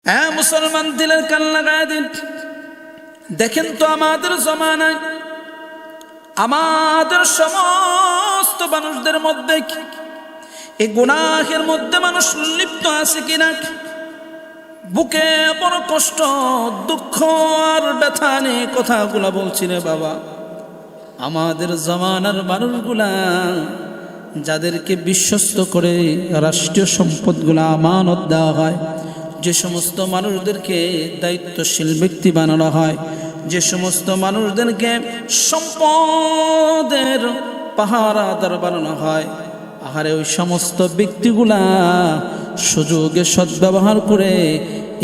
হ্যাঁ মুসলমান, দিলের কান লাগায় দিন। দেখেন তো আমাদের জমানায় আমাদের সমস্ত মানুষদের মধ্যে এই গুনাহের মধ্যে মানুষ লিপ্ত আছে কিনা। বুকে বড় কষ্ট, দুঃখ আর ব্যথা নিয়ে কথাগুলা বলছি রে বাবা। আমাদের জমানার মানুষগুলা যাদেরকে বিশ্বস্ত করে রাষ্ট্রীয় সম্পদগুলা আমানত দেওয়া হয়, যে সমস্ত মানুষদেরকে দায়িত্বশীল ব্যক্তি বানানো হয়, যে সমস্ত মানুষদেরকে সম্পদের পাহারাদার বানানো হয়, আহারে ওই সমস্ত ব্যক্তিগুলা সুযোগে সদ্ব্যবহার করে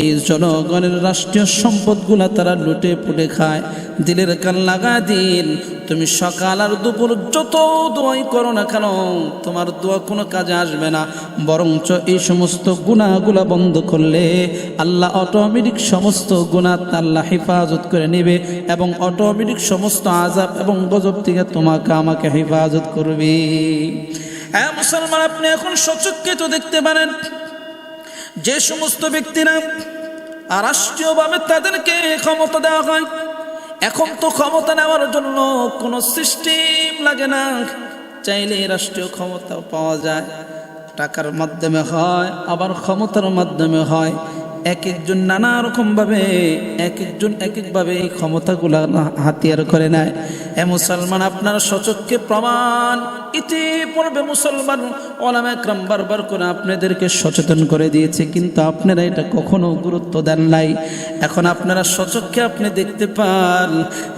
এই জনগণের রাষ্ট্রীয় সম্পদগুলা তারা লুটে পুটে খায়। দিলের কান লাগা দিন, তুমি সকাল আর দুপুর যত দোয়াই করো না কেন, তোমার দোয়া কোনো কাজে আসবে না। বরঞ্চ এই সমস্ত গুনাহগুলা বন্ধ করলে আল্লাহ অটোমেটিক সমস্ত গুনাহ আল্লাহ হেফাজত করে নেবে এবং অটোমেটিক সমস্ত আযাব এবং গজব থেকে তোমাকে আমাকে হেফাজত করবে। হ্যাঁ মুসলমান, আপনি এখন সচক্ষে তো দেখতে পারেন যে সমস্ত ব্যক্তিরা রাষ্ট্রীয়ভাবে তাদেরকে ক্ষমতা দেওয়া হয়। এখন তো ক্ষমতা নেওয়ার জন্য কোনো সিস্টেম লাগে না, চাইলে রাষ্ট্রীয় ক্ষমতা পাওয়া যায়। টাকার মাধ্যমে হয়, আবার ক্ষমতার মাধ্যমে হয়। এক একজন নানা রকমভাবে এক একভাবে এই ক্ষমতাগুলা হাতিয়ার করে নেয়। এ মুসলমান, আপনার সচক্ষে প্রমাণ ইতিপূর্বে মুসলমান ওলামা একরাম বারবার করে আপনাদেরকে সচেতন করে দিয়েছে, কিন্তু আপনারা এটা কখনো গুরুত্ব দেন নাই। এখন আপনারা সচক্ষে আপনি দেখতে পান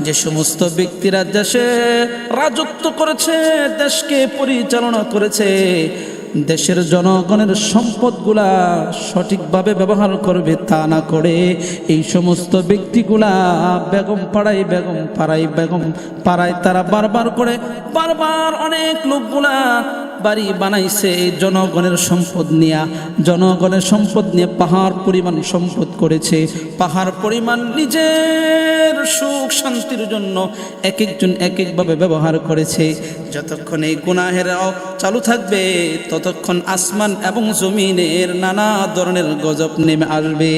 যে সমস্ত ব্যক্তিরা দেশে রাজত্ব করেছে, দেশকে পরিচালনা করেছে, দেশের জনগণের সম্পদগুলা সঠিকভাবে ব্যবহার করবে তা না করে এই সমস্ত ব্যক্তিগুলা বেগম পাড়ায় তারা বারবার অনেক লোকগুলা বাড়ি বানাইছে জনগণের সম্পদ নিয়ে পাহাড় পরিমাণ সম্পদ করেছে। পাহাড় পরিমাণ নিজের সুখ শান্তির জন্য এক একজন এক একভাবে ব্যবহার করেছে। যতক্ষণ এই গুনাহের চালু থাকবে ততক্ষণ আসমান এবং জমিনের নানা ধরনের গজব নেমে আসবে।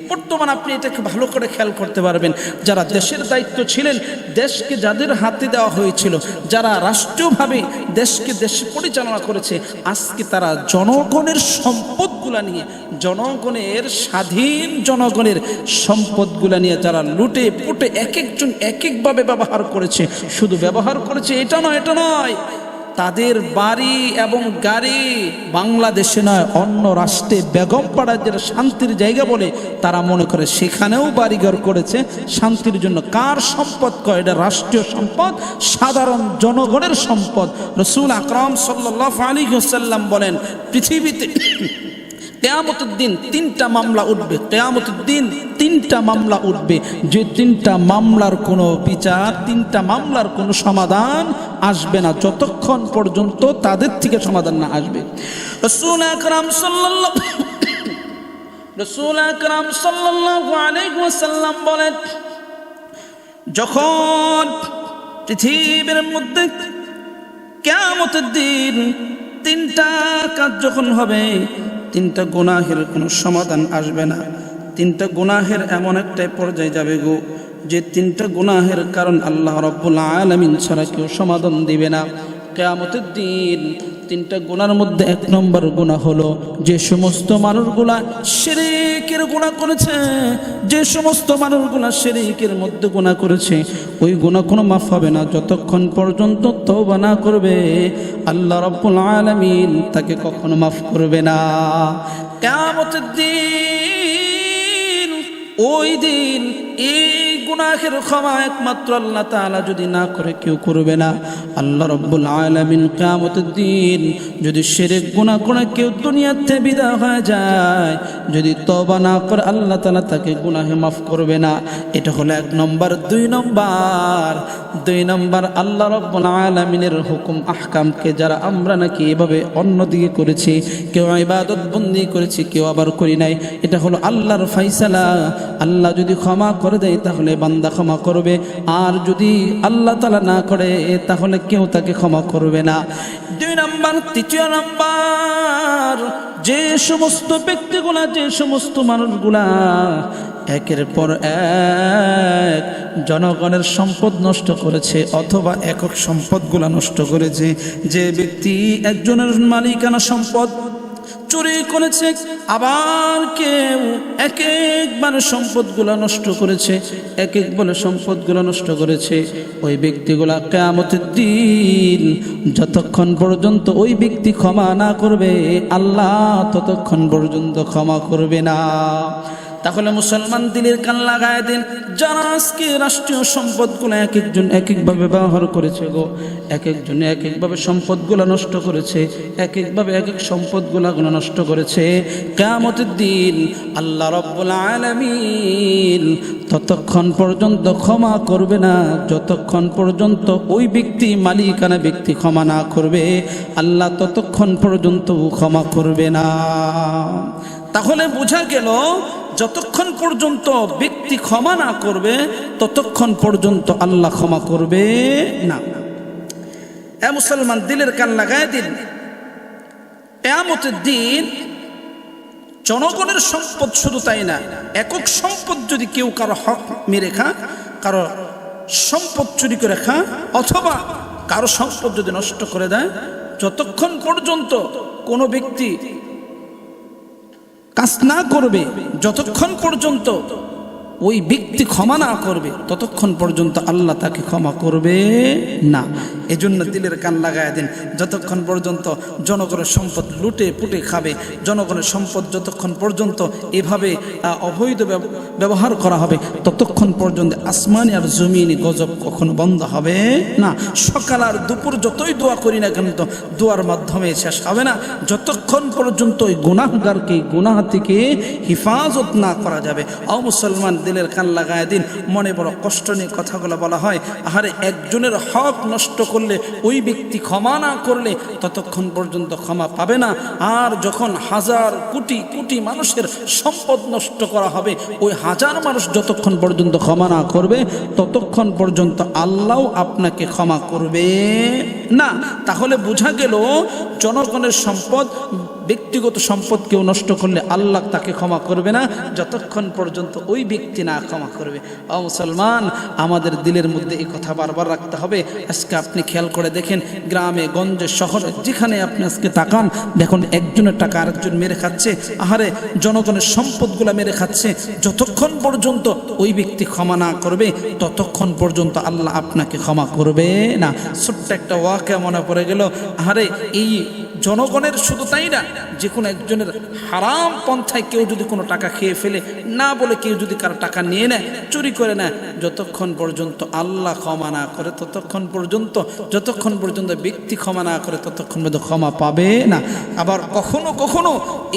বর্তমান আপনি এটাকে ভালো করে খেয়াল করতে পারবেন, যারা দেশের দায়িত্ব ছিলেন, দেশকে যাদের হাতে দেওয়া হয়েছিল, যারা রাষ্ট্রীয়ভাবে দেশ পরিচালনা করেছে, আজকে তারা জনগণের সম্পদগুলা নিয়ে, জনগণের স্বাধীন জনগণের সম্পদগুলা নিয়ে যারা লুটে পুটে এক একজন এক একভাবে ব্যবহার করেছে। শুধু ব্যবহার করেছে এটা নয়, তাদের বাড়ি এবং গাড়ি বাংলাদেশে নয় অন্য রাষ্ট্রে বেগম পাড়া যেটা শান্তির জায়গা বলে তারা মনে করে সেখানেও বাড়িঘর করেছে শান্তির জন্য। কার সম্পদ কয়? এটা রাষ্ট্রীয় সম্পদ, সাধারণ জনগণের সম্পদ। রাসূল আকরাম সাল্লাল্লাহু আলাইহি ওয়াসাল্লাম বলেন, পৃথিবীতে কিয়ামতের দিন তিনটা মামলা উঠবে। কিয়ামতের দিন তিনটা মামলা উঠবে, যে তিনটা মামলার কোনো বিচার, তিনটা মামলার কোনো সমাধান আসবে না যতক্ষণ পর্যন্ত তাদের থেকে সমাধান না আসবে। রাসূল আকরাম সাল্লাল্লাহু আলাইহি ওয়াসাল্লাম বলেন, যখন পৃথিবীর মধ্যে কিয়ামতের দিন তিনটা কাজ যখন হবে, তিনটা গুনাহের কোনো সমাধান আসবে না। তিনটা গুনাহের এমন একটা পর্যায়ে যাবে গো, যে তিনটা গুনাহের কারণ আল্লাহ রাব্বুল আলামিন ছাড়া কেউ সমাধান দিবে না। কিয়ামতের দিন তিনটা গুনার মধ্যে এক নম্বর গুনাহ হলো, যে সমস্ত মানুষগুলা শিরকের গুনাহ করেছে, যে সমস্ত মানুষগুলা শিরকের মধ্যে গুনাহ করেছে, ওই গুনাহ কোনো মাফ হবে না যতক্ষণ পর্যন্ত তওবা না করবে। আল্লাহ রাব্বুল আলামিন তাকে কখনো মাফ করবে না। কিয়ামতের দিন, ওই দিন এই গুনাহের ক্ষমা একমাত্র আল্লাহ তাআলা যদি না করে কেউ করবে না। আল্লাহ রাব্বুল আলামিন কিয়ামতের দিন যদি শিরক গুনাহ করে কেউ দুনিয়াতে বিদায় হয়ে যায়, যদি তওবা না করে আল্লাহ তাআলা তাকে গুনাহে মাফ করবে না। এটা হলো এক নম্বর। দুই নম্বর আল্লাহ রাব্বুল আলামিনের হুকুম আহকামকে যারা আমরা নাকি এভাবে অন্যদিকে করেছি, কেউ ইবাদত বন্দি করেছি, কেউ আবার করি নাই, এটা হলো আল্লাহর ফায়সালা। আল্লাহ যদি ক্ষমা করে দেয় তাহলে বান্দা ক্ষমা করবে, আর যদি আল্লাহ তাআলা না করে তাহলে কেউ তাকে ক্ষমা করবে না। দুই নম্বর। তৃতীয় নম্বর, যে সমস্ত ব্যক্তিগুলা, যে সমস্ত মানুষগুলা একের পর এক জনগণের সম্পদ নষ্ট করেছে অথবা একক সম্পদগুলা নষ্ট করেছে, যে ব্যক্তি একজনের মালিকানা সম্পদ চুরি করেছে, আবার কেউ এক একবার সম্পদগুলো নষ্ট করেছে, এক এক বলে সম্পদগুলো নষ্ট করেছে, ওই ব্যক্তিগুলা কিয়ামতের দিন যতক্ষণ পর্যন্ত ওই ব্যক্তি ক্ষমা না করবে আল্লাহ ততক্ষণ পর্যন্ত ক্ষমা করবে না। তাহলে মুসলমান দিলের কান লাগায় দিন, যারা আজকে রাষ্ট্রীয় সম্পদগুলো এক একজন এক একভাবে ব্যবহার করেছে গো, এক একজনে এক একভাবে সম্পদগুলো নষ্ট করেছে, এক একভাবে এক এক সম্পদগুলো নষ্ট করেছে, কিয়ামতের দিন আল্লাহ রাব্বুল আলামিন ততক্ষণ পর্যন্ত ক্ষমা করবে না যতক্ষণ পর্যন্ত ওই ব্যক্তি মালিকানা ব্যক্তি ক্ষমা না করবে, আল্লাহ ততক্ষণ পর্যন্ত ক্ষমা করবে না। তাহলে বোঝা গেল যতক্ষণ পর্যন্ত ব্যক্তি ক্ষমা না করবে ততক্ষণ পর্যন্ত আল্লাহ ক্ষমা করবে না। এ মুসলমান দিলের কান লাগায় দিন, কিয়ামতের দিন জনগণের সম্পদ শুধু তাই না, একক সম্পদ যদি কেউ কারো হক মেরে খা, কারো সম্পদ চুরি করে খা, অথবা কারো সম্পদ যদি নষ্ট করে দেয়, যতক্ষণ পর্যন্ত কোনো ব্যক্তি কাজ না করবে, যতক্ষণ পর্যন্ত ওই ব্যক্তি ক্ষমা না করবে ততক্ষণ পর্যন্ত আল্লাহ তাকে ক্ষমা করবে না। এজন্য দিলের কান লাগায় দিন, যতক্ষণ পর্যন্ত জনগণের সম্পদ লুটে পুটে খাবে, জনগণের সম্পদ যতক্ষণ পর্যন্ত এভাবে অবৈধ ব্যবহার করা হবে ততক্ষণ পর্যন্ত আসমানি আর জমিনি গজব কখনো বন্ধ হবে না। সকাল আর দুপুর যতই দোয়া করি না কেন তো দোয়ার মাধ্যমে শেষ হবে না, যতক্ষণ পর্যন্ত ওই গুনাহগারকে গুনাহ থেকে হিফাজত না করা যাবে। ও মুসলমান দিলের কান লাগায় দিন, মনে বড় কষ্ট নিয়ে কথাগুলো বলা হয়, আহারে একজনের হক নষ্ট করলে ওই ব্যক্তি ক্ষমা না করলে ততক্ষণ পর্যন্ত ক্ষমা পাবে না, আর যখন হাজার কোটি কোটি মানুষের সম্পদ নষ্ট করা হবে ওই হাজার মানুষ যতক্ষণ পর্যন্ত ক্ষমা না করবে ততক্ষণ পর্যন্ত আল্লাহ আপনাকে ক্ষমা করবে না। তাহলে বোঝা গেল জনগণের সম্পদ, ব্যক্তিগত সম্পদ কেউ নষ্ট করলে আল্লাহ তাকে ক্ষমা করবে না যতক্ষণ পর্যন্ত ওই ব্যক্তি না ক্ষমা করবে। ও মুসলমান, আমাদের দিলের মধ্যে এই কথা বারবার রাখতে হবে। আজকে আপনি খেয়াল করে দেখেন, গ্রামে গঞ্জে শহরে যেখানে আপনি আজকে তাকান, দেখুন একজনের টাকা আরেকজন মেরে খাচ্ছে, আহারে জনগণের সম্পদগুলা মেরে খাচ্ছে, যতক্ষণ পর্যন্ত ওই ব্যক্তি ক্ষমা না করবে ততক্ষণ পর্যন্ত আল্লাহ আপনাকে ক্ষমা করবে না। ছোট্ট একটা ওয়াকিয়া মনে পড়ে গেল, আহারে এই জনগণের শুধু তাই না, যে কোনো একজনের হারাম পন্থায় কেউ যদি কোনো টাকা খেয়ে ফেলে, না বলে কেউ যদি কারো টাকা নিয়ে নেয়, চুরি করে নেয়, যতক্ষণ পর্যন্ত আল্লাহ ক্ষমা না করে ততক্ষণ পর্যন্ত, যতক্ষণ পর্যন্ত ব্যক্তি ক্ষমা না করে ততক্ষণ পর্যন্ত ক্ষমা পাবে না। আবার কখনো কখনো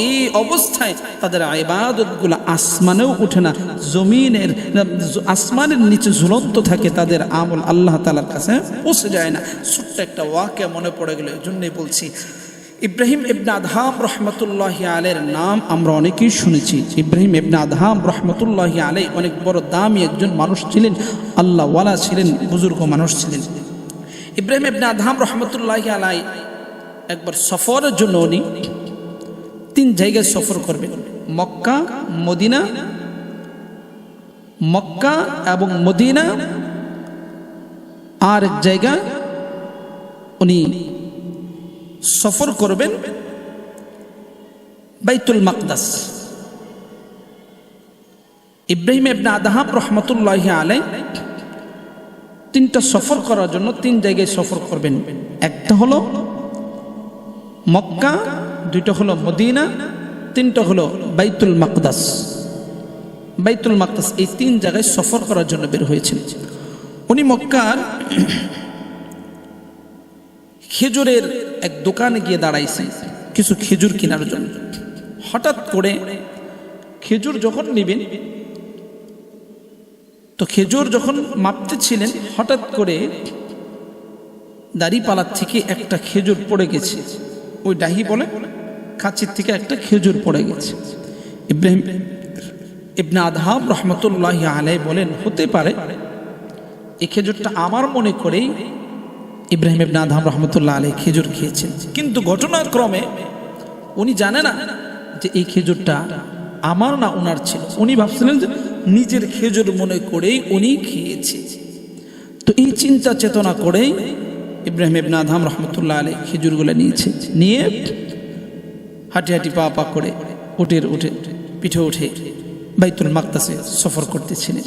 এই অবস্থায় তাদের ইবাদতগুলো আসমানেও উঠে না, জমিনের আসমানের নিচে ঝুলন্ত থাকে, তাদের আমল আল্লাহ তাআলার কাছে পৌঁছে যায় না। ছোট্ট একটা ওয়াকিয়া মনে পড়ে গেল, এই জন্যই বলছি। ইব্রাহিম ইবনে আদহাম রহমতুল্লাহি আলাইহির নাম আমরা অনেকেই শুনেছি। ইব্রাহিম ইবনে আদহাম রহমতুল্লাহি আলাইহি অনেক বড় দামি একজন মানুষ ছিলেন, আল্লাহওয়ালা ছিলেন, বুজুর্গ মানুষ ছিলেন। ইব্রাহিম ইবনে আদহাম রহমতুল্লাহি আলাইহি একবার সফরের জন্য উনি 3 জায়গায় সফর করবেন, মক্কা, মদিনা, মক্কা এবং মদিনা, আর এক জায়গা উনি সফর করবেন বাইতুল মাকদাস। ইব্রাহিম ইবনে আদহাম রহমতুল্লাহি আলাইহি 3টা সফর করার জন্য 3 জায়গায় সফর করবেন। একটা হলো মক্কা, 2টা হলো মদিনা, 3টা হলো বাইতুল মাকদাস। বাইতুল মাকদাস এই 3 জায়গায় সফর করার জন্য বের হয়েছেন। উনি মক্কার খেজুরের এক দোকানে গিয়ে দাঁড়াইছে কিছু খেজুর কেনার জন্য। হঠাৎ করে খেজুর যখন নেবেন, তো খেজুর যখন মাপতে ছিলেন, হঠাৎ করে দাড়িপালার থেকে একটা খেজুর পড়ে গেছে, ওই ডাহি বলে কাঁচির থেকে একটা খেজুর পড়ে গেছে। ইব্রাহিম ইবনে আদহাম রহমতুল্লাহি আলাইহি বলেন, হতে পারে এই খেজুরটা আমার মনে করেই ইব্রাহিম ইবনে আদহাম রহমতুল্লাহ আলাইহি খেজুর খেয়েছেন। কিন্তু ঘটনাক্রমে উনি জানে না যে এই খেজুরটা আমার না ওনার ছিল, উনি ভাবছিলেন যে নিজের খেজুর মনে করেই উনি খেয়েছে। তো এই চিন্তা চেতনা করেই ইব্রাহিম ইবনে আদহাম রহমতুল্লাহ আলাইহি খেজুরগুলো নিয়ে হাঁটি হাঁটি পা পা করে উঠে পিঠে উঠে বাইতুল মাকদাসে সফর করতেছিলেন।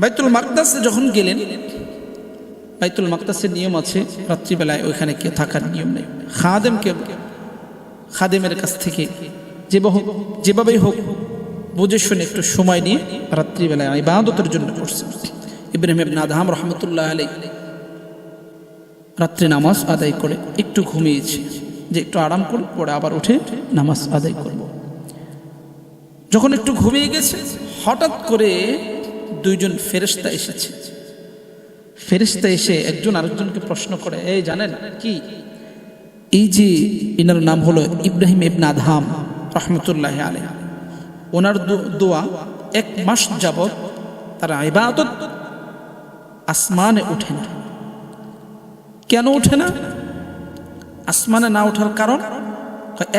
বাইতুল মাকদাসে যখন গেলেন, বাইতুল মাকদাসের নিয়ম আছে রাত্রিবেলায় ওইখানে কে থাকার নিয়ম নেই। খাদেমের কাছ থেকে যেভাবেই হোক বুঝে শুনে একটু সময় নিয়ে রাত্রিবেলায় ইবাদতের জন্য করছে। ইব্রাহিম ইবনে আদহাম রহমতুল্লাহ আলাইহি রাত্রে নামাজ আদায় করে একটু ঘুমিয়েছে, যে একটু আরাম করে পরে আবার উঠে নামাজ আদায় করব। যখন একটু ঘুমিয়ে গেছে, হঠাৎ করে দুইজন ফেরেশতা এসেছে। ফেরেশতা এসে একজন আরেকজনকে প্রশ্ন করে, এই জানেন কি, এই যে এনার নাম হলো ইব্রাহিম ইবনে আদহাম রহমতুল্লাহ আলাইহি, ওনার দোয়া 1 মাস যাবত তার ইবাদত আসমানে ওঠে না। কেন ওঠে না? আসমানে না ওঠার কারণ,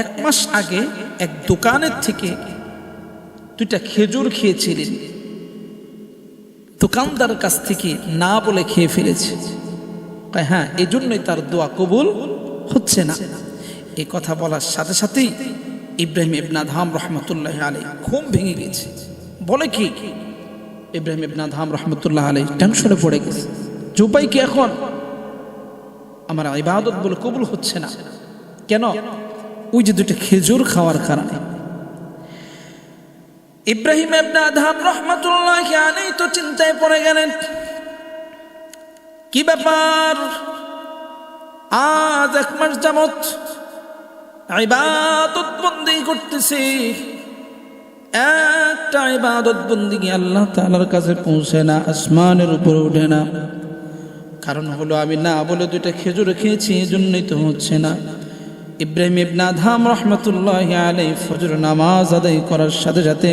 1 মাস আগে এক দোকানের থেকে 2টা খেজুর খেয়েছিলেন, দোকানদার কাছ থেকে না বলে খেয়ে ফেলেছে। হ্যাঁ, এই জন্যই তার দোয়া কবুল হচ্ছে না। এই কথা বলার সাথে সাথেই ইব্রাহিম ইবনে আদহাম রহমতুল্লাহ আলাইহি ঘুম ভেঙে গেছে। বলে কি, ইব্রাহিম ইবনে আদহাম রহমতুল্লাহ আলাইহি টেনশনে পড়ে গেছে যে উপায় কি এখন, আমার ইবাদত বলে কবুল হচ্ছে না। কেন? ওই যে 2টা খেজুর খাওয়ার কারণে। ইব্রাহিম ইবনে আদহাম রহমতুল্লাহ আলাইহি তো চিন্তায় পড়ে গেলেন, কি ব্যাপার, আজ 1 মাস যাবত ইবাদত বন্দেগী করতেছি, একটা ইবাদত বন্দেগী আল্লাহ তাআলার কাছে পৌঁছে না, আসমানের উপরে ওঠে না। কারণ হলো আমি না বলে 2টা খেজুর খেয়েছি, এজন্যই তো হচ্ছে না। ইব্রাহিম ইবনে আদহাম রহমতুল্লাহ আলাইহি ফজর নামাজ আদায় করার সাথে সাথে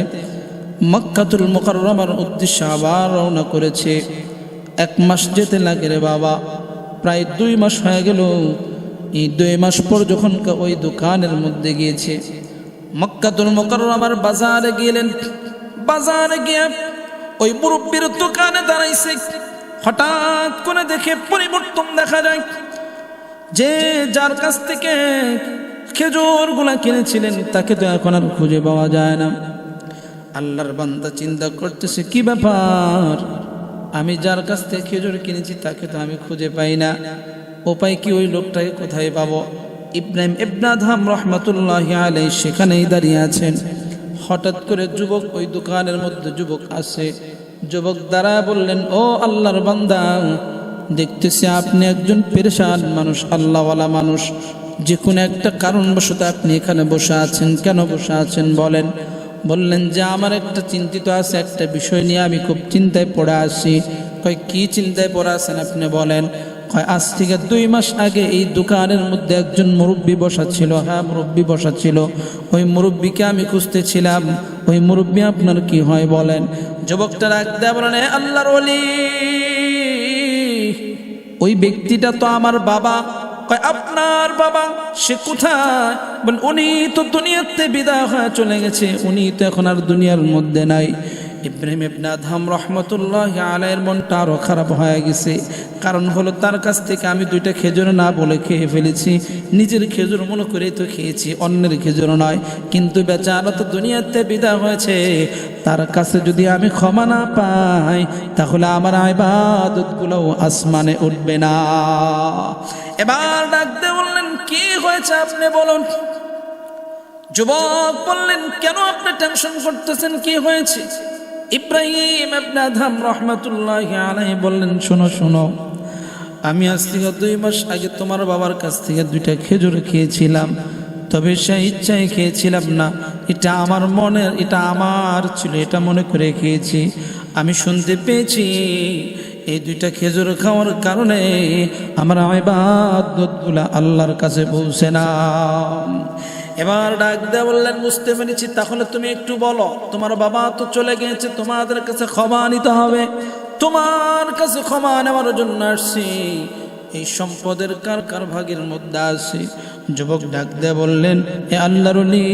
মক্কাতুল মুকাররমার উদ্দেশ্যে আবার রওনা করেছে। 1 মাস যেতে লাগে রে বাবা, প্রায় 2 মাস হয়ে গেল। এই 2 মাস পর যখন ওই দোকানের মধ্যে গিয়েছে, মক্কাতুল মুকাররমার বাজারে গেলেন। বাজারে গিয়ে ওই মুরব্বির দোকানে দাঁড়াইছে। হঠাৎ করে দেখে পরিবর্তন দেখা যায়, যে যার কাছ থেকে খেজুরগুলা কিনেছিলেন তাকে তো এখন আর খুঁজে পাওয়া যায় না। আল্লাহর বান্দা চিন্তা করতেছে, কি ব্যাপার, আমি যার কাছ থেকে খেজুর কিনেছি তাকে তো আমি খুঁজে পাই না, উপায় কি, ওই লোকটাকে কোথায় পাবো? ইব্রাহিম ইবনে আদহাম রহমতুল্লাহ আলাইহি সেখানেই দাঁড়িয়ে আছেন। হঠাৎ করে যুবক, ওই দোকানের মধ্যে যুবক আসে। যুবক দ্বারা বললেন, ও আল্লাহর বান্দা, দেখতেছি আপনি একজন পেরেশান মানুষ, আল্লাহওয়ালা মানুষ, যে কোনো একটা কারণবশত আপনি এখানে বসে আছেন। কেন বসে আছেন বলেন? বললেন যে আমার একটা চিন্তিত আছে, একটা বিষয় নিয়ে আমি খুব চিন্তায় পড়ে আসি। কয়, কি চিন্তায় পড়ে আছেন আপনি বলেন? কয়, আজ থেকে 2 মাস আগে এই দোকানের মধ্যে একজন মুরব্বী বসা ছিল। হ্যাঁ, মুরব্বী বসা ছিল। ওই মুরব্বীকে আমি খুঁজতেছিলাম। ওই মুরব্বী আপনার কি হয় বলেন? যুবকটা ডাক দেয়া বলেন, আল্লাহর ওলি, ওই ব্যক্তিটা তো আমার বাবা। কয়, আপনার বাবা? সে কোথায়? বল, উনি তো দুনিয়াতে বিদায় হয়ে চলে গেছে, উনি তো এখন আর দুনিয়ার মধ্যে নাই। ইব্রাহিম ইবনে আদহাম রহমতুল্লাহ আলাইহির মনটা আরো খারাপ হয়ে গেছে। কারণ হলো তার কাছ থেকে আমি 2টা খেজুর না বলে খেয়ে ফেলেছি। নিজের খেজুর মনে করেই তো খেয়েছি, অন্যের খেজুর নয়। কিন্তু বেচারা তো দুনিয়াতে বিদায় হয়েছে, তার কাছে যদি আমি ক্ষমা না পাই তাহলে আমার ইবাদতগুলো আসমানে উঠবে না। এবার ডাকতে বললেন, কি হয়েছে আপনি বলুন। যুবক বললেন, কেন আপনি টেনশন করতেছেন, কি হয়েছে? ইব্রাহিম ইবনে আদহাম রহমতুল্লাহ আলাইহি বললেন, শোনো শোনো, আমি আজ থেকে 2 মাস আগে তোমার বাবার কাছ থেকে 2টা খেজুর খেয়েছিলাম, তবে সে ইচ্ছায় খেয়েছিলাম না। এটা আমার মনের, এটা আমার ছিল, এটা মনে করে খেয়েছি। আমি শুনতে পেয়েছি এই 2টা খেজুর খাওয়ার কারণে আমার ইবাদতগুলো আল্লাহর কাছে পৌঁছে না। এবার ডাক দেয়া বললেন, বুঝতে পেরেছি, তাহলে তুমি একটু বলো, তোমার বাবা তো চলে গেছে, তোমাদের কাছে ক্ষমা নিতে হবে, তোমার কাছে ক্ষমা নেওয়ার জন্য আসছি। এই সম্পদের কার কার ভাগের মধ্যে আছে? যুবক ডাক দিয়ে বললেন, এ আল্লাহর ওলি,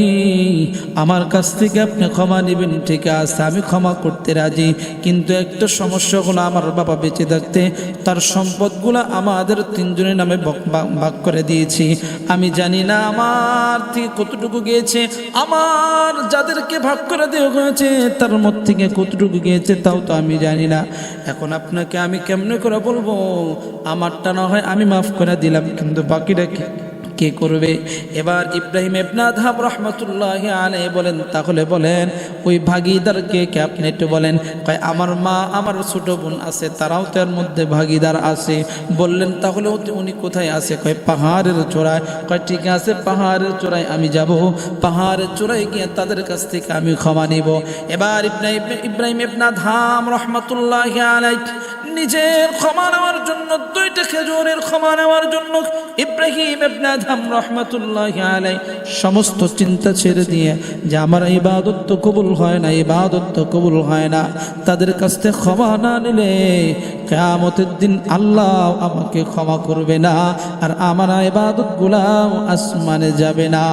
আমার কাছ থেকে আপনি ক্ষমা নেবেন, ঠিক আছে, আমি ক্ষমা করতে রাজি, কিন্তু একটা সমস্যা হলো, আমার বাবা বেঁচে থাকতে তার সম্পদগুলো আমাদের তিনজনের নামে ভাগ করে দিয়েছি। আমি জানি না আমার থেকে কতটুকু গিয়েছে, আমার যাদেরকে ভাগ করে দেওয়া হয়েছে তার মধ্যে থেকে কতটুকু গিয়েছে তাও তো আমি জানি না। এখন আপনাকে আমি কেমনে করে বলবো? আমারটা না হয় আমি মাফ করে দিলাম, কিন্তু বাকিটা কে করবে? এবার ইব্রাহিম ইবনে আদহাম রহমতুল্লাহি আলাইহি বলেন, তাহলে বলেন ওই ভাগীদারকে কে আপনি একটু বলেন। কয় আমার মা, আমার ছোট বোন আছে, তারাও তো এর মধ্যে ভাগীদার আছে। বললেন তাহলে উনি কোথায় আছে? কয় পাহাড়ের চূড়ায়। কয় ঠিক আছে, পাহাড়ের চূড়ায় আমি যাব, পাহাড়ের চূড়ায় গিয়ে তাদের কাছ থেকে আমি ক্ষমা নিব। এবার ইব্রাহিম ইবনে আদহাম রহমতুল্লাহি আলাইহি নিজের ক্ষমা নেওয়ার জন্য, দুইটা খেজুরের ক্ষমা নেওয়ার জন্য ইব্রাহিম ইবনে আদহাম রাহমাতুল্লাহি আলাইহি সমস্ত চিন্তা ছেড়ে দিয়ে, যে আমার ইবাদত তো কবুল হয় না, ইবাদত তো কবুল হয় না, তাদের কাছ থেকে ক্ষমা না নিলে কিয়ামতের দিন আল্লাহ আমাকে ক্ষমা করবে না, আর আমার ইবাদতগুলাও আসমানে যাবে না।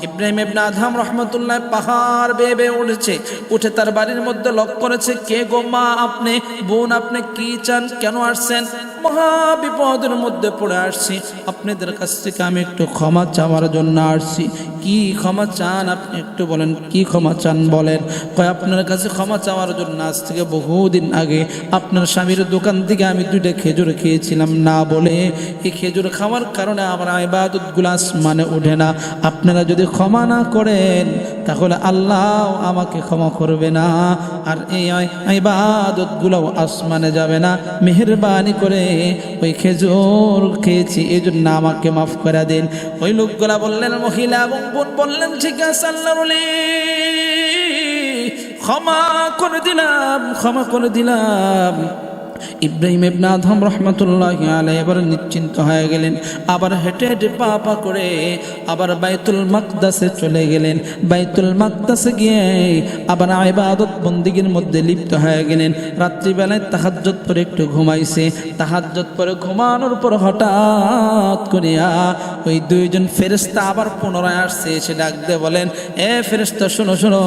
ইব্রাহিম ইবনে আদহাম রাহমাতুল্লাহ পাহাড় বেয়ে বেয়ে উঠেছে, উঠে তার বাড়ির মধ্যে লক করেছে। কে গো মা? আপনি? বোন আপনি কি চান? কেন আসছেন? মহা বিপদের মধ্যে পড়ে আসছি, আপনাদের কাছ থেকে আমি একটু ক্ষমা চাওয়ার জন্য আসছি। কি ক্ষমা চান আপনি একটু বলেন, কি ক্ষমা চান বলেন? কয় আপনার কাছে ক্ষমা চাওয়ার জন্য আজ থেকে বহুদিন আগে আপনার স্বামীর দোকান থেকে আমি দুইটা খেজুর খেয়েছিলাম না বলে, এই খেজুর খাওয়ার কারণে আমার ইবাদতগুলো আসমানে ওঠে না। আপনারা যদি ক্ষমা না করেন তাহলে আল্লাহ আমাকে ক্ষমা করবে না, আর এই ইবাদতগুলোও আসমানে যাবে না। মেহেরবানি করে ওই খেজুর খেয়েছি এই জন্য আমাকে মাফ করে দিন। ওই লোকগুলা বললেন, মহিলা এবং বোন বললেন, ঠিক আছে আল্লাহর ওলি, ক্ষমা করে দিলাম, ক্ষমা করে দিলাম। ইব্রাহিম ইবনে আদহাম রাহমাতুল্লাহি আলাইহি এবার নিশ্চিন্ত হয়ে গেলেন। আবার হেঁটে হেঁটে পা পা করে আবার বাইতুল মাকদাসে চলে গেলেন। বাইতুল মাকদাসে গিয়ে আবার ইবাদত বন্দিগির মধ্যে লিপ্ত হয়ে গেলেন। রাত্রিবেলায় তাহাজ্জুদ পরে একটু ঘুমাইছে। তাহাজ্জুদ পরে ঘুমানোর পর হঠাৎ করিয়া ওই দুইজন ফেরেশতা আবার পুনরায় আসছে, এসে ডাক দিয়ে বলেন, এ ফেরেশতা শোনো শোনো,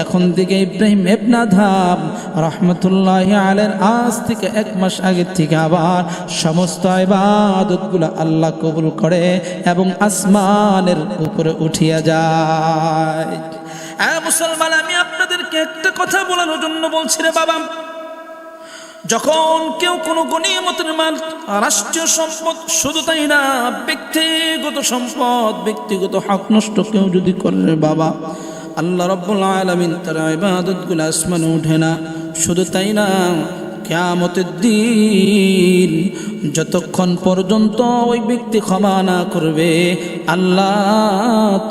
এখন থেকে ইব্রাহিম ইবনে আদহাম রাহমাতুল্লাহি আলাইহি আজ থেকে 1 মাস আগে থেকে আবার সমস্ত ইবাদতগুলো আল্লাহ কবুল করে এবং আসমানের উপরে উঠিয়া যায়। মুসলমান, আমি আপনাদেরকে একটা কথা বলার জন্য বলছি রে বাবা, যখন কেউ কোনো গনিমতের মাল, রাষ্ট্রীয় সম্পদ, শুধু তাই না ব্যক্তিগত সম্পদ, ব্যক্তিগত হক নষ্ট কেউ যদি করে বাবা, আল্লাহ রাব্বুল আলামিন তার ইবাদতগুলো আসমানে ওঠে না। শুধু তাই না, কিয়ামতের দিন যতক্ষণ পর্যন্ত ওই ব্যক্তি ক্ষমা না করবে আল্লাহ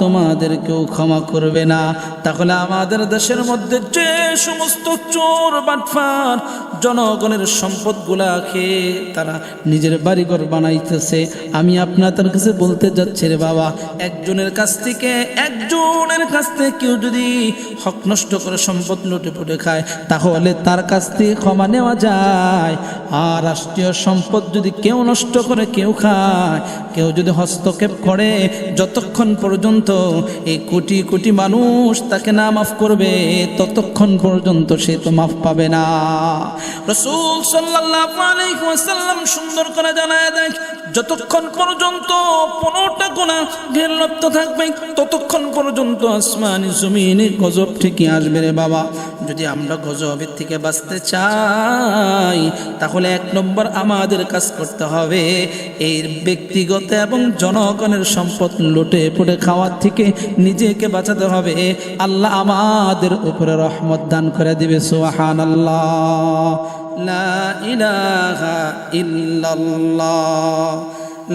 তোমাদেরকেও ক্ষমা করবে না। তাহলে আমাদের দেশের মধ্যে যে সমস্ত চোর বাটফার জনগণের সম্পদগুলা খেয়ে তারা নিজের বাড়িঘর বানাইতেছে, আমি আপনাদের কাছে বলতে যাচ্ছি রে বাবা, একজনের কাছ থেকে কেউ যদি হক নষ্ট করে সম্পদ লুটে পুটে খায় তাহলে তার কাছ থেকে ক্ষমা নেওয়া যায়। আর রাষ্ট্রীয় সম্পদ যদি কেউ নষ্ট করে, কেউ খায়, কেউ যদি হস্তক্ষেপ করে, যতক্ষণ পর্যন্ত এই কোটি কোটি মানুষ তাকে না মাফ করবে ততক্ষণ পর্যন্ত সে তো মাফ পাবে না। রাসূল সাল্লাল্লাহু আলাইহি ওয়াসাল্লাম সুন্দর করে জানায় দেয়, যতক্ষণ পর্যন্ত 15টা গুনাহ ঘেরলপ্ত থাকবে ততক্ষণ পর্যন্ত আসমানি জমিনে গজব ঠিকই আসবে রে বাবা। যদি আমরা গজবের থেকে বাঁচতে চাই তাহলে 1 নম্বর আমাদের কাজ করতে হবে, এই ব্যক্তিগত এবং জনগণের সম্পদ লুটে পুটে খাওয়ার থেকে নিজেকে বাঁচাতে হবে। আল্লাহ আমাদের উপরে রহমত দান করে দিবে। সুবহানাল্লাহ, লা ইলাহা ইল্লাল্লাহ,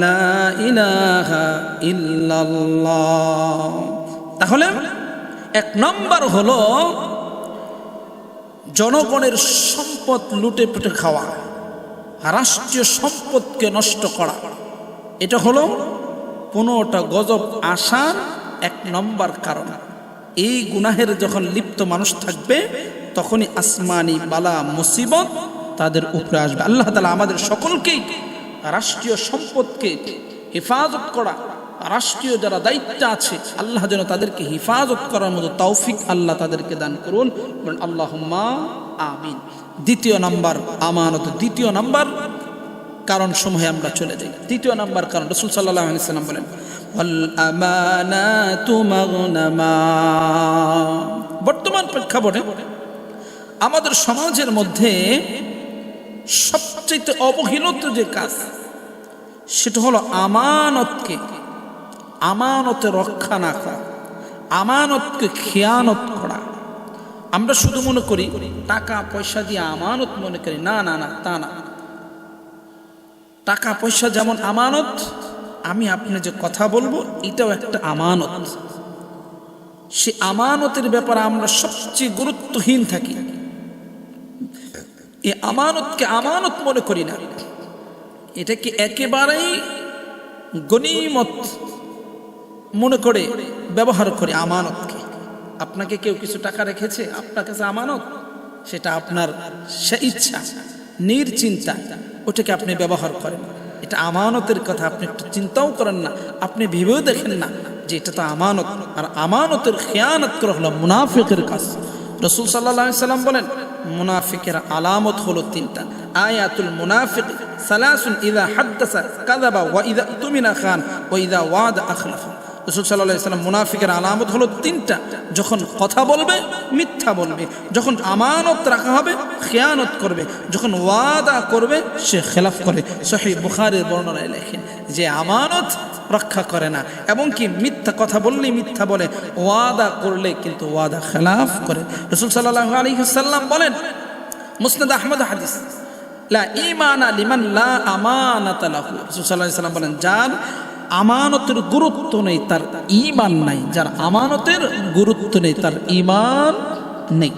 লা ইলাহা ইল্লাল্লাহ। তাহলে 1 নম্বর হলো জনগণের সম্পদ লুটে পুটে খাওয়া, রাষ্ট্রীয় সম্পদকে নষ্ট করা। এটা হলো 15টা গজব আসার 1 নম্বর কারণ। এই গুনাহের যখন লিপ্ত মানুষ থাকবে তখনই আসমানি বালা মুসিবত তাদের উপরে আসবে। আল্লাহ তাআলা আমাদের সকলকেই রাষ্ট্রীয় সম্পদকে হেফাজত করা, রাষ্ট্রীয় যারা দায়িত্ব আছে আল্লাহ যেন তাদেরকে হেফাজত করার মতো তৌফিক আল্লাহ তাদেরকে দান করুন, বলেন আল্লাহুম্মা আমিন। দ্বিতীয় নাম্বার আমানত, দ্বিতীয় নাম্বার কারণ সমূহে আমরা চলে যাই। দ্বিতীয় নাম্বার কারণ রাসূল সাল্লাল্লাহু আলাইহি ওয়াসাল্লাম বলেন ওয়াল আমানাতু মাগনামা। বর্তমান প্রেক্ষাপটে আমাদের সমাজের মধ্যে সবচেয়ে অবহেলিত যে কাজ সেটা হলো আমানতে রক্ষা না করা, আমানতকে খেয়ানত করা। আমরা শুধু মনে করি টাকা পয়সা দিয়ে আমানত মনে করি, না না না, তা না। টাকা পয়সা যেমন আমানত, আমি আপনি যে কথা বলবো এটাও একটা আমানত। সে আমানতের ব্যাপারে আমরা সবচেয়ে গুরুত্বহীন থাকি, এই আমানতকে আমানত মনে করি না, এটাকে একেবারেই গনিমত মনে করে ব্যবহার করি আমানতকে। আপনাকে কেউ কিছু টাকা রেখেছে, আপনার কাছে আমানত, সেটা আপনার সে ইচ্ছা নির্চিন্তা ওটাকে আপনি ব্যবহার করেন, এটা আমানতের কথা আপনি একটু চিন্তাও করেন না, আপনি ভেবেও দেখেন না যে এটা তো আমানত। আর আমানতের খেয়ানত করা হলো মুনাফিকের কাজ। রাসূল সাল্লাল্লাহু আলাইহি সাল্লাম বলেন মুনাফিকের আলামত হলো তিনটা। আয়াতুল মুনাফিক সালাসুন, ইযা হাদ্দাসা কাযাবা, ওয়া ইযা তুমিনা খান, ওয়া ইযা ওয়াদা আখলাফা। রাসূল সাল্লাল্লাহু আলাইহি সাল্লাম মুনাফিকের আলামত হলো তিনটা, যখন কথা বলবে মিথ্যা বলবে, যখন আমানত রাখা হবে খেয়ানত করবে, যখন ওয়াদা করবে সে খেলাফ করে। সহিহ বুখারীর বর্ণনায় লেখেন যে আমানত রক্ষা করে না, এবং কি মিথ্যা কথা বললে মিথ্যা বলে, ওয়াদা করলে কিন্তু ওয়াদা খেলাফ করে। রাসূল সাল্লাল্লাহু আলাইহি ওয়াসাল্লাম বলেন, মুসনাদ আহমদ হাদিস, লা ঈমানা লিমান লা আমানাতা লাহু। রাসূল সাল্লাল্লাহু আলাইহি ওয়াসাল্লাম বলেন যার আমানতের গুরুত্ব নেই তার ঈমান নাই, যার আমানতের গুরুত্ব নেই তার ঈমান নেই।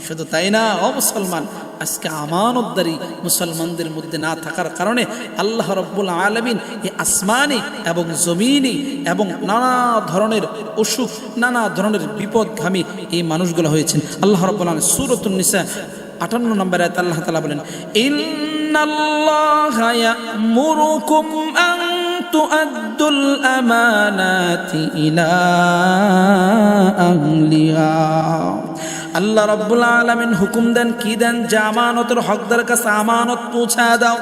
শুধু তাই না, ও মুসলমান, আজকে আমানতদারি মুসলমানদের মধ্যে না থাকার কারণে আল্লাহ রাব্বুল আলামিন এই আসমানি এবং জমিনি এবং নানা ধরনের অসুখ, নানা ধরনের বিপদগামী এই মানুষগুলো হয়েছেন। আল্লাহ রাব্বুল আলামিন সূরাতুন নিসা 58 নম্বর আয়াতে আল্লাহ তাআলা বলেন, ইন্নাল্লাহা ইয়া'মুরুকুম আন তু'আদ্দুল আমানাতি ইলা আহলিহা। আল্লাহ রাব্বুল আলামিন হুকুম দেন, কি দেন? যে আমানতের হকদার কাছে আমানত পৌঁছায় দাও।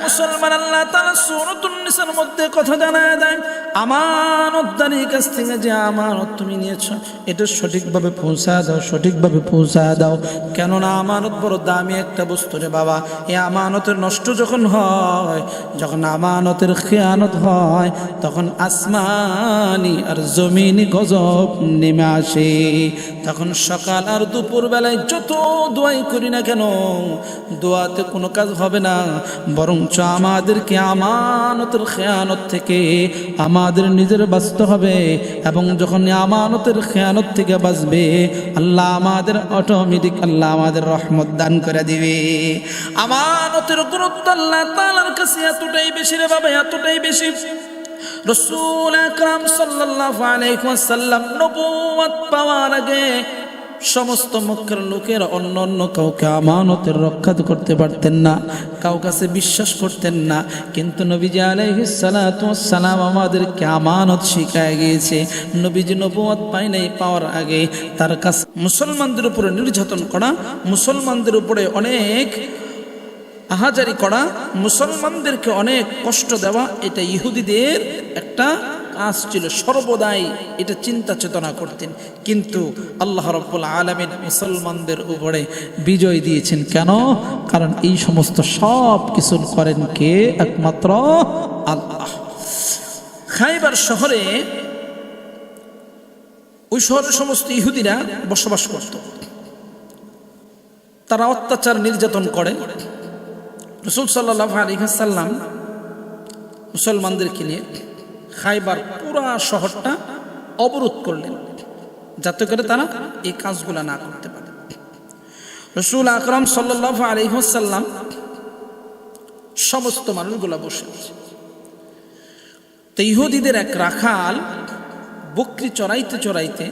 মুসলমান, আল্লাহ তাআলা সূরাতুন নিসার মধ্যে কথা জানায় দেন, আমানতদারির কাছ থেকে যে আমানত তুমি নিয়েছো এটা সঠিকভাবে পৌঁছায় দাও, সঠিকভাবে পৌঁছায় দাও। কেননা আমানত বড় দামি একটা বস্তু রে বাবা। এই আমানতের নষ্ট যখন হয়, যখন আমানতের খেয়ানত হয়, তখন আসমানি আর জমিনি গজব নেমে আসে। তখন সকাল আর দুপুর বেলায় যত দোয়াই করি না কেন, দোয়াতে কোনো কাজ হবে না, বরঞ্চ আমাদেরকে আমানতের খেয়ানত থেকে আমাদের নিজের বাঁচতে হবে। এবং যখন আমানতের খেয়ানত থেকে বাঁচবে, আল্লাহ আমাদের অটোমেটিক আল্লাহ আমাদের রহমত দান করে দিবে। আমানতের গুরুত্ব আল্লাহ তাআলার কাছে এতটাই বেশি রে বাবা, এতটাই বেশি। রাসূল আকরাম সাল্লাল্লাহু আলাইহি ওয়াসাল্লাম নবুয়ত পাওয়ার আগে সমস্ত মক্কার লোকেরা অন্য অন্য কাউকে আমানতের রক্ষা করতে পারতেন না, কাউ কাছে বিশ্বাস করতেন না। কিন্তু নবীজি আলাইহিস সালাতু ওয়াস সালাম আমাদেরকে আমানত শিখায় গিয়েছে। নবীজি নবুয়ত পায় নাই, পাওয়ার আগে তার কাছে মুসলমানদের উপরে নির্যাতন করা, মুসলমানদের উপরে অনেক আহাজারি করা, মুসলমানদেরকে অনেক কষ্ট দেওয়া, এটা ইহুদিদের একটা কাজ ছিল। সর্বদাই এটা চিন্তা চেতনা করতেন। কিন্তু আল্লাহ রাব্বুল আলামিন মুসলমানদের উপরে বিজয় দিয়েছেন। কেন? কারণ এই সমস্ত সব কিছু করেন কে? একমাত্র আল্লাহ। খাইবার শহরে, ওই শহরের সমস্ত ইহুদিরা বসবাস করত। তারা অত্যাচার নির্যাতন করে। রাসূল সাল্লাল্লাহু আলাইহি ওয়াসাল্লাম মুসলমানদেরকে নিয়ে খাইবার পুরা শহরটা অবরোধ করলেন, যাতে করে তারা এই কাজগুলা না করতে পারে। রাসূল আকরাম সাল্লাল্লাহু আলাইহি ওয়াসাল্লাম সমস্ত মানুষগুলা বসে আছে। তো ইহুদিদের এক রাখাল বকরি চড়াইতে চড়াইতে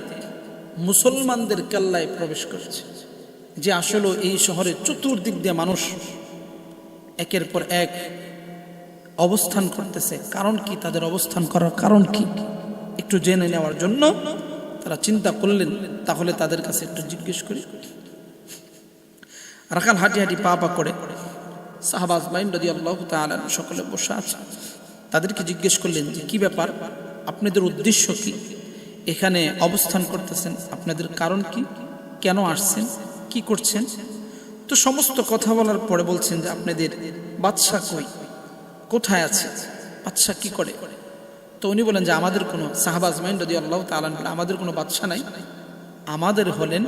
মুসলমানদের কেল্লায় প্রবেশ করেছে, যে আসলে এই শহরে চতুর্দিক দিয়ে মানুষ একের পর এক অবস্থান করতেছে, কারণ কি, তাদের অবস্থান করার কারণ কি একটু জেনে নেওয়ার জন্য তারা চিন্তা করলেন তাহলে তাদের কাছে একটু জিজ্ঞেস করি। রাখাল হাঁটি হাঁটি পা পা করে সাহাবা আজমাইন রাদিয়াল্লাহু তাআলা সকলে বসে আছে, তাদেরকে জিজ্ঞেস করলেন যে কি ব্যাপার, আপনাদের উদ্দেশ্য কি, এখানে অবস্থান করতেছেন, আপনাদের কারণ কি, কেন আসছেন, কি করছেন। তো সমস্ত কথা বলার পরে বলছেন যে আপনাদের বাদশা কই, কোথায় আছে, বাদশা কি করে। তো উনি বলেন যে আমাদের কোনো, সাহাবা আজমাইন রাদিয়াল্লাহু তাআলা বলেন আমাদের কোনো বাদশা নাই, আমাদের হলেন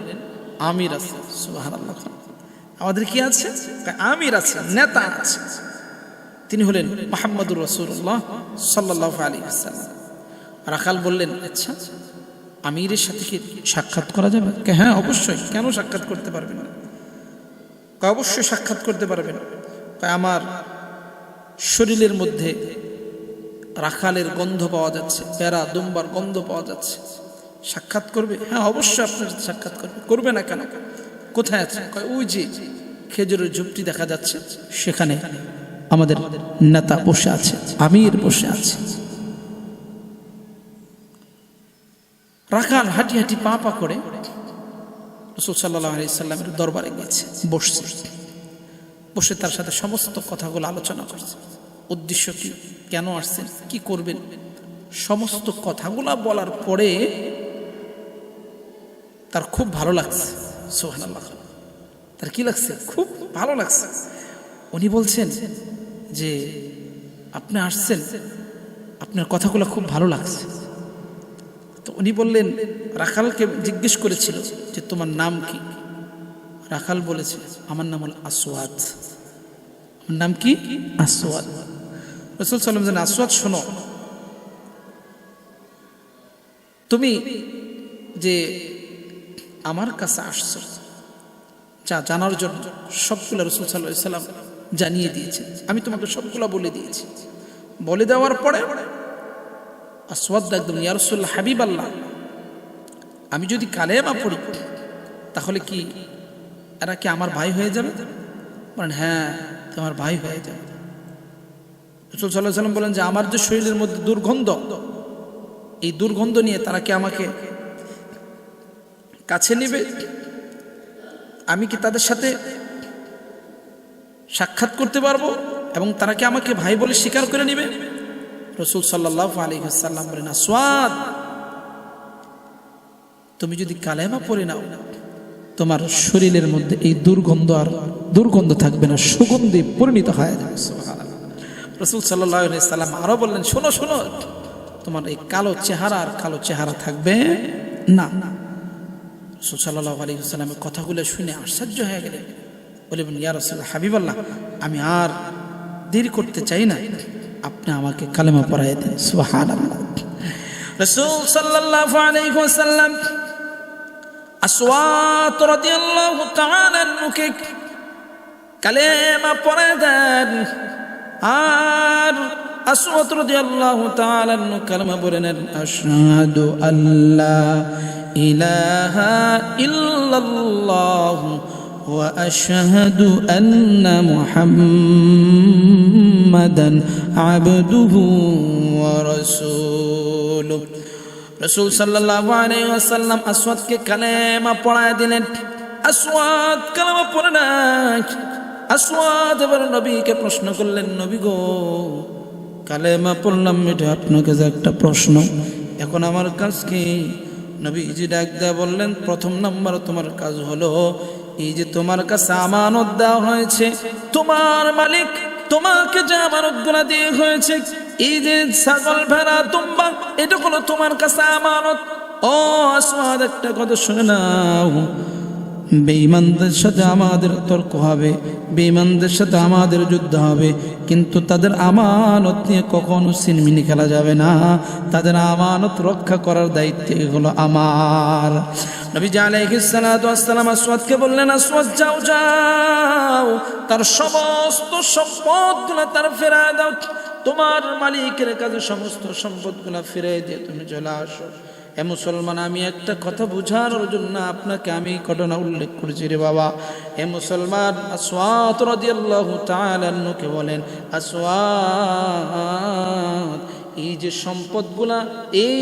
আমির আছে। সুবহানাল্লাহ, আমাদের কি আছে, আমির আছে, নেতা আছে, তিনি হলেন মুহাম্মদুর রাসূলুল্লাহ সাল্লাল্লাহু আলাইহি ওয়াসাল্লাম। রাখাল বললেন আচ্ছা আমিরের সাথে কি সাক্ষাৎ করা যাবে? হ্যাঁ অবশ্যই, কেন সাক্ষাৎ করতে পারবেন না? অবশ্যই সাক্ষাৎ করতে পারবেন। আমার শরীরের মধ্যে রাখালের গন্ধ পাওয়া যাচ্ছে, পেরা দুম্বার গন্ধ পাওয়া যাচ্ছে, সাক্ষাৎ করবে? হ্যাঁ অবশ্যই আপনার সাথে সাক্ষাৎ করবে। করবে না কেন? কোথায় আছে? ওই যে খেজুরের ঝুপটি দেখা যাচ্ছে, সেখানে আমাদের নেতা বসে আছে, আমির বসে আছে। রাখাল হাঁটি হাঁটি পা পা করে রাসূল সাল্লাল্লাহু আলাইহি সাল্লামের দরবারে গেছে, বসছে, বসে তার সাথে সমস্ত কথাগুলো আলোচনা করছে। উদ্দেশ্য কি, কেন আসছেন, কি করবেন, সমস্ত কথাগুলা বলার পরে তার খুব ভালো লাগছে। সুবহানাল্লাহ, তার কি লাগছে? খুব ভালো লাগছে। উনি বলছেন যে আপনি আসছেন, আপনার কথাগুলো খুব ভালো লাগছে। তো উনি বললেন, রাখালকে জিজ্ঞেস করেছিল যে তোমার নাম কি? রাখাল বলেছে আমার নাম হল আসওয়াদ। আমার নাম কি? আসওয়াদ। রাসূল সাল্লাল্লাহু আলাইহি ওয়াসাল্লাম, আসওয়াদ শোনো, তুমি যে আমার কাছে আসছো যা জানার জন্য সবগুলো রাসূল সাল্লাল্লাহু আলাইহি ওয়াসাল্লাম জানিয়ে দিয়েছেন, আমি তোমাকে সবগুলো বলে দিয়েছি। বলে দেওয়ার পরে আসওয়াদ একদম, ইয়া রাসূলুল্লাহ, হাবিবাল্লাহ, আমি যদি কালেমা পড়ি তাহলে কি এরা কি আমার ভাই হয়ে যাবে? বলেন হ্যাঁ তোমার ভাই হয়ে যাবে। রাসূল সাল্লাল্লাহু আলাইহি ওয়াসাল্লাম বলেন যে আমার যে শরীরের মধ্যে দুর্গন্ধ, এই দুর্গন্ধ নিয়ে তারা কি আমাকে কাছে নেবে? আমি কি তাদের সাথে সাক্ষাৎ করতে পারবো এবং তারা কি আমাকে ভাই বলে স্বীকার করে নেবে? রাসূল সাল্লাল্লাহু আলাইহি ওয়াসাল্লাম বলেন, আসওয়াদ, তুমি যদি কালেমা পড়ে নাও তোমার শরীরের মধ্যে এই দুর্গন্ধ আর দুর্গন্ধ থাকবে না, সুগন্ধে পরিণত হয়ে যাবে। সুবহানাল্লাহ। রাসূল সাল্লাল্লাহু আলাইহি ওয়াসাল্লাম আরো বললেন, শোনো শোনো, তোমার এই কালো চেহারা আর কালো চেহারা থাকবে না। রাসূল সাল্লাল্লাহু আলাইহি ওয়াসাল্লামের কথাগুলো শুনে আশ্চর্য হয়ে গেলেন, বললেন ইয়া রাসূলুল্লাহ, হাবিবাল্লাহ, আমি আর দেরি করতে চাই না, আপনি আমাকে কালেমা পড়ায় দেন। সুবহানাল্লাহ। রাসূল সাল্লাল্লাহু আলাইহি ওয়াসাল্লাম আসওয়াদ রাদিয়াল্লাহু তাআলা আনহুকে কালেমা পড়ায় দেন, আর আসওয়াদ রাদিয়াল্লাহু তাআলা আনহু কালেমা পড়ে নেন, আশহাদু আল্লা ইলাহা ইল্লাল্লাহ ওয়া আশহাদু আন্না মুহাম্মাদান আবদুহু ওয়া রাসূলুহু। রাসূল সাল্লাল্লাহু আলাইহি ওয়াসাল্লাম আসওয়াদকে কালেমা পড়ায় দিলেন। আসওয়াদ কালেমা পড়ে না। আসওয়াদ এবার নবীকে প্রশ্ন করলেন, নবী গো, কালেমা পড়লাম, এটা আপনার কাছে একটা প্রশ্ন, এখন আমার কাজ কি? নবীজি ডাক দেয়া বললেন, প্রথম নাম্বার তোমার কাজ হলো এই যে তোমার কাছে আমানত দেওয়া হয়েছে, তোমার মালিক তোমাকে যে আমানতগুলো দিয়ে হয়েছে, এই যে ছাগল ভেড়া দুম্বা, এটা হলো তোমার কাছে আমানত। ও আসওয়াদ, একটা কথা শুনে নাও, বেঈমানদের সাথে আমাদের তর্ক হবে, বেঈমানদের সাথে আমাদের যুদ্ধ হবে, কিন্তু তাদের আমানত নিয়ে কখনো সিনমিনি খেলা যাবে না। তাদের আমানত রক্ষা করার দায়িত্ব এগুলো আমার। নবী আলাইহিস সালাতু ওয়াস সালাম আসওয়াদকে বললেন, আসওয়াদ যাও যাও, তার সমস্ত সম্পদগুলো তার ফেরায় দাও, তোমার মালিকের কাছে সমস্ত সম্পদগুলো ফিরিয়ে দিয়ে তুমি চলে আসো। এ মুসলমান, আমি একটা কথা বুঝার জন্য আপনাকে আমি ঘটনা উল্লেখ করেছি রে বাবা। এ মুসলমান, আসওয়াত রাদিয়াল্লাহু তাআলা আনহুকে বলেন, আসওয়াত, এই যে সম্পদগুলা, এই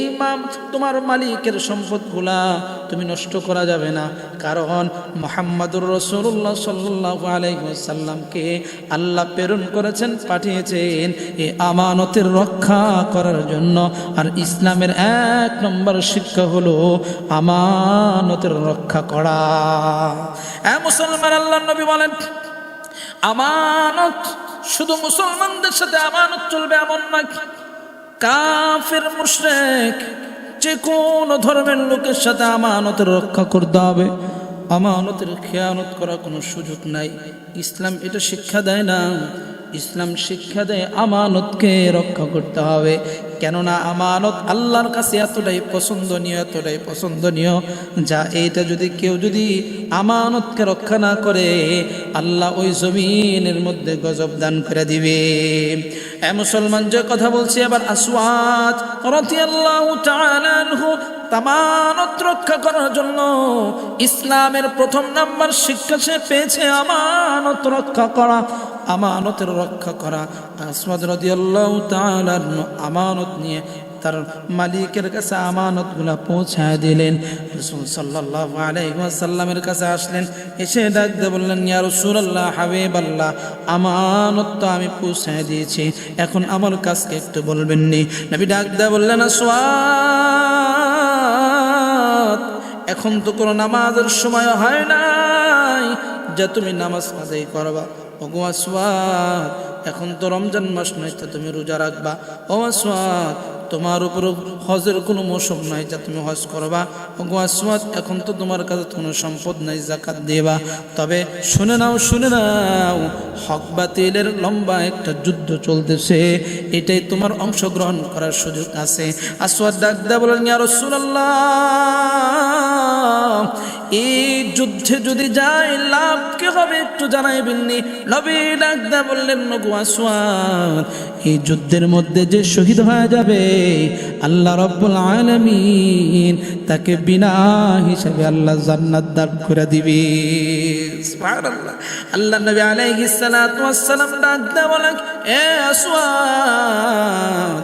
তোমার মালিকের সম্পদগুলা তুমি নষ্ট করা যাবে না, কারণ মুহাম্মদুর রাসূলুল্লাহ সাল্লাল্লাহু আলাইহি ওয়াসাল্লামকে আল্লাহ প্রেরণ করেছেন, পাঠিয়েছেন এই আমানতের রক্ষা করার জন্য। আর ইসলামের 1 নম্বর শিক্ষা হলো আমানতের রক্ষা করা। এ মুসলমান, আল্লাহর নবী বলেন, আমানত শুধু মুসলমানদের সাথে আমানত চলবে এমন নয়, কাফের মুশরিক যে কোনো ধর্মের লোকের সাথে আমানতের রক্ষা করতে হবে। আমানতের খেয়ানত করার কোনো সুযোগ নাই। ইসলাম এটা শিক্ষা দেয় না, ইসলাম শিক্ষা দেয় আমানতকে রক্ষা করতে হবে। কেননা আমানত আল্লাহর কাছে এতটাই পছন্দনীয় যা এইটা যদি কেউ যদি আমানতকে রক্ষা না করে, আল্লাহ ওই জমিনের মধ্যে গজব দান করে দিবে। এ মুসলমান, যে কথা বলছি এবার আসওয়াত রাদিয়াল্লাহু তাআলা আনহু আমানত রক্ষা করার জন্য ইসলামের 1 নাম্বার শিক্ষা সে পেয়েছে আমানত রক্ষা করা। আমানতের রক্ষা করা। আসওয়াদ রাদিয়াল্লাহু তাআলা আমানত নিয়ে তার মালিকের কাছে আমানতগুলো পৌঁছায় দিলেন। রাসূল সাল্লাল্লাহু আলাইহি ওয়াসাল্লামের কাছে আসলেন, এসে ডাক দিয়ে বললেন, ইয়া রাসূলুল্লাহ, হাবিবাল্লাহ, আমানত তো আমি পৌঁছায় দিয়েছি, এখন আমার কাছে একটু বলবেন নি? নবী ডাক দিয়ে বললেন, আসওয়াদ, এখন তো কোনো নামাজের সময় হয় নাই যে তুমি নামাজ আদায় করবা। ওগো আসওয়াদ, এখন তো রমজান মাস নয় তা তুমি রোজা রাখবা। ও আসওয়াদ, তোমার উপর হজের কোনো মৌসুম নাই যা তুমি হজ করবা। ওগো আসওয়াদ, এখন তো তোমার কাছে কোনো সম্পদ নাই যাকাত দেবা। তবে শুনে নাও, হক বাতিলের লম্বা একটা যুদ্ধ চলতেছে, এটাই তোমার অংশগ্রহণ করার সুযোগ আছে। আসওয়াদ ডাক দেয়া বলেন, ইয়া রাসূলুল্লাহ, এই যুদ্ধে যদি যাই লাভ কি হবে একটু জানাইবেননি? নবী ডাক দেয়া বললেন, ওগো আসওয়াদ, এই যুদ্ধের মধ্যে যে শহীদ হয়ে যাবে আল্লাহ রাব্বুল আলামিন তাকে বিনা হিসাবে আল্লাহ জান্নাত দান করে দিবে। সুবহানাল্লাহ। আল্লাহ নবী আলাইহিস সালাতু ওয়াস সালাম ডাক দেয়া বলেন, এ আসওয়াদ,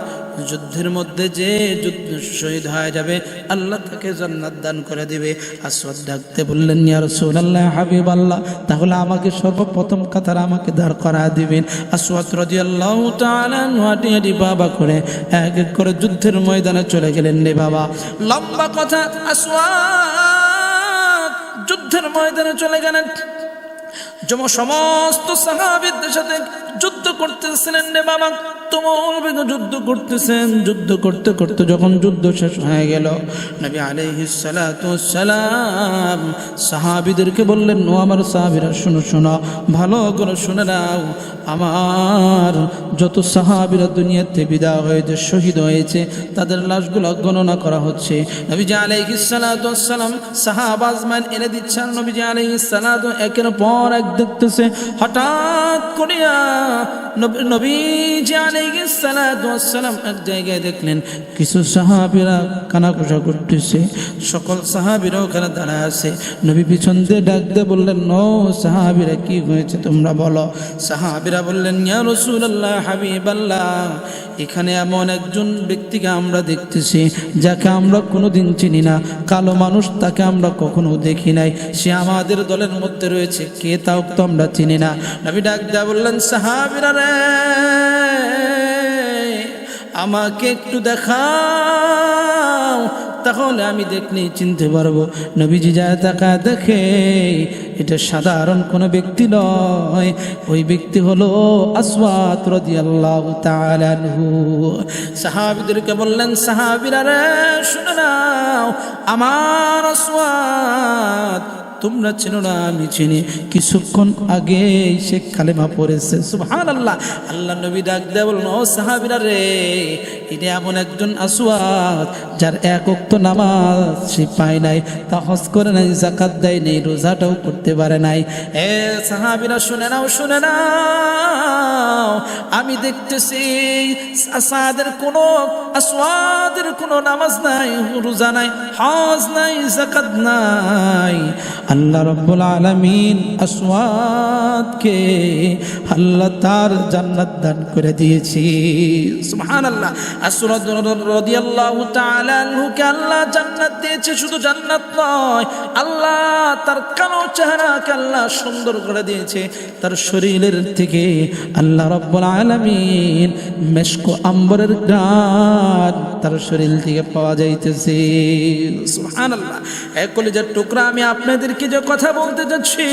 যুদ্ধের মধ্যে যে যুদ্ধ শহীদ হয়ে যাবে আল্লাহ তাকে জান্নাত দান করে দিবে। আসওয়াদ ডাকতে বললেন, ইয়া রাসূলুল্লাহ, হাবিবাল্লাহ, তাহলে আমাকে সর্বপ্রথম কাতার আমাকে দাঁড় করা দিবেন। আসওয়াদ রাদিয়াল্লাহু তাআলা হাঁটি বাবা করে এক এক করে যুদ্ধের ময়দানে চলে গেলেন রে বাবা। লম্বা কথা, আসওয়াদ যুদ্ধের ময়দানে চলে গেলেন। সমস্ত সাহাবীদের সাথে যুদ্ধ করতেছিলেন রে বাবা, তুমুল বেগে যুদ্ধ করতেছেন। যুদ্ধ করতে করতে যখন যুদ্ধ শেষ হয়ে গেল, নবী আলাইহিস সালাতু ওয়াস সালাম সাহাবীদেরকে বললেন, ও আমার সাহাবীরা, শুনো, ভালো করে শুনে নাও, আমার যত সাহাবীরা দুনিয়াতে বিদায় হয়েছে, শহীদ হয়েছে, তাদের লাশগুলো গণনা করা হচ্ছে। নবী আলাইহিস সালাতু ওয়াস সালাম সাহাবা আজমান এনে দিচ্ছেন। নবী আলাইহিস সালাতু একের পর এক দেখতেছে। হঠাৎ করিয়া নবীজি আলাইহিস সালাতু ওয়াস সালাম এক জায়গায় দেখলেন কিছু সাহাবীরা কানাঘুষা করতেছে। সকল সাহাবীরা ওখানে দাঁড়ায় আছে। নবী পিছন দিয়ে ডাক দিয়ে বললেন, ও সাহাবীরা, কি হয়েছে তোমরা বলো? সাহাবীরা বললেন, ইয়া রাসূলুল্লাহ, হাবিবাল্লাহ, এখানে এমন একজন ব্যক্তিকে আমরা দেখতেছি যাকে আমরা কোনোদিন চিনি না, কালো মানুষ, তাকে আমরা কখনো দেখি নাই, সে আমাদের দলের মধ্যে রয়েছে, কে তাও তো আমরা চিনি না। নবী ডাক দিয়া বললেন, সাহাবীরা রে, আমাকে একটু দেখাও, তাহলে আমি দেখলেই চিনতে পারবো। নবীজি যায় তাকায় দেখে এটা সাধারণ কোনো ব্যক্তি নয়, ওই ব্যক্তি হলো আসওয়াদ রাদিয়াল্লাহু তাআলা আনহু। সাহাবীদেরকে বললেন, সাহাবীরা রে, শুনে নাও, আমার আসওয়াদ তোমরা চিনো না আমি চিনি, কিছুক্ষণ আগে সে কালেমা পড়েছে। সুবহানাল্লাহ। আল্লাহ নবী ডাক দেয়া বললেন, ও সাহাবীরা রে, ইনি এমন একজন আসওয়াদ যার এক ওয়াক্ত নামাজ সে পায় নাই, তা হজ করে নাই, যাকাত দেয় নাই, রোজাটাও করতে পারে নাই। এ সাহাবীরা শুনে নাও, শুনে নাও, আমি দেখতেছি আসওয়াদের কোনো নামাজ নাই, রোজা নাই, হজ নাই, যাকাত নাই। আল্লাহ রাব্বুল আলামিন আসওয়াদকে আল্লাহ তার জান্নাত দান করে দিয়েছি। সুবহানাল্লাহ। আসওয়াদ রাদিয়াল্লাহু তাআলা আনহুকে আল্লাহ জান্নাত দিয়েছে। শুধু জান্নাত নয়, আল্লাহ তার কালো চেহারাকে আল্লাহ সুন্দর করে দিয়েছে। তার শরীরের থেকে আল্লাহ রাব্বুল আলামিন মেশক আম্বরের ঘ্রাণ তার শরীর থেকে পাওয়া যাইতেছে। সুবহানাল্লাহ। এক কলিজার টুকরা, আমি আপনাদেরকে যে কথা বলতে যাচ্ছি,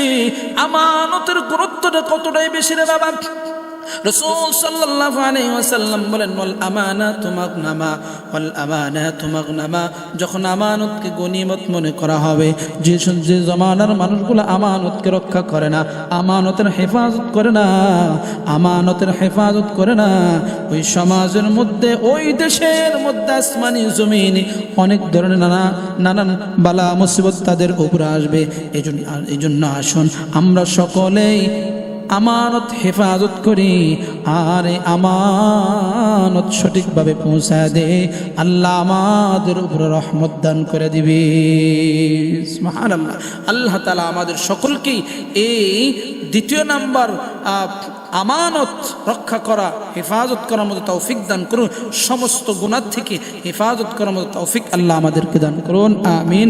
আমানতের গুরুত্বটা কতটাই বেশি রে বাবা। রাসূল সাল্লাল্লাহু আলাইহি ওয়াসাল্লাম বলেন, ওয়াল আমানাতু মাগনামা, ওয়াল আমানাতু মাগনামা। যখন আমানতকে গনিমত মনে করা হবে, যে জমানার মানুষগুলো আমানতকে রক্ষা করে না, আমানতের হেফাজত করে না, আমানতের হেফাজত করে না, ওই সমাজের মধ্যে, ওই দেশের মধ্যে আসমানি জমিনে অনেক ধরনের নানান বালা মুসিবত তাদের উপরে আসবে। এই জন্য আসুন আমরা সকলেই আমানত হেফাজত করি, আর আমানত সঠিকভাবে পৌঁছায় দে, আল্লাহ আমাদের উপরে রহমত দান করে দিবে। সুবহানাল্লাহ। আল্লাহ তাআলা আমাদের সকলকেই এই দ্বিতীয় নাম্বার আমানত রক্ষা করা, হেফাজত করার মতো তৌফিক দান করুন। সমস্ত গুনাহ থেকে হেফাজত করার মতো তৌফিক আল্লাহ আমাদেরকে দান করুন। আমিন।